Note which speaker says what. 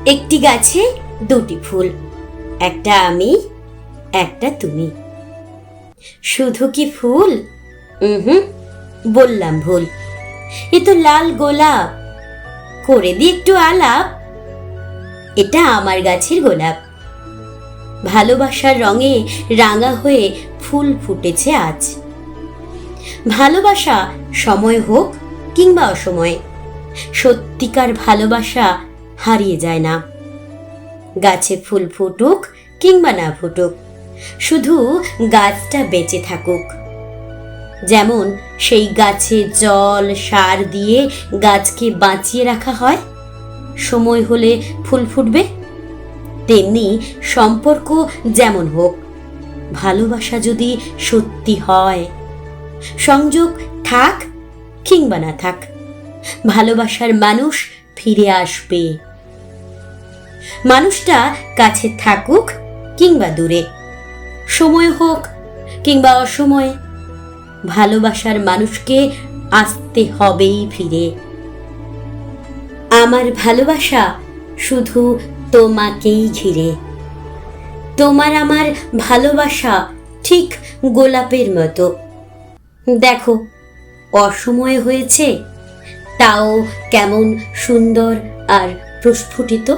Speaker 1: একটি গাছে দুটি ফুল, একটা আমি, একটা তুমি। শুধু কি ফুল? হুম, বললাম ভুল। এ তো লাল গোলাপ। করে দি একটু আলাপ। এটা আমার গাছের গোলাপ। ভালোবাসার রঙে রাঙা হয়ে ফুল ফুটেছে আজ। ভালোবাসা সময় হোক কিংবা অসময়ে, সত্যিকার ভালোবাসা হারিয়ে যায় না। গাছে ফুল ফুটুক কিংবা না ফুটুক, শুধু গাছটা বেঁচে থাকুক। যেমন সেই গাছে জল সার দিয়ে গাছকে বাঁচিয়ে রাখা হয়, সময় হলে ফুল ফুটবে। তেমনি সম্পর্ক যেমন হোক, ভালোবাসা যদি সত্যি হয়, সংযোগ থাক কিংবা না থাক, ভালোবাসার মানুষ ফিরে আসবে। মানুষটা কাছে থাকুক কিংবা দূরে, সময় হোক কিংবা অসময়ে, ভালোবাসার মানুষকে আসতে হবেই ফিরে। আমার ভালোবাসা শুধু তোমাকেই ঘিরে। তোমার আমার ভালোবাসা ঠিক গোলাপের মতো। দেখো, অসময়ে হয়েছে, তাও কেমন সুন্দর আর প্রস্ফুটিত।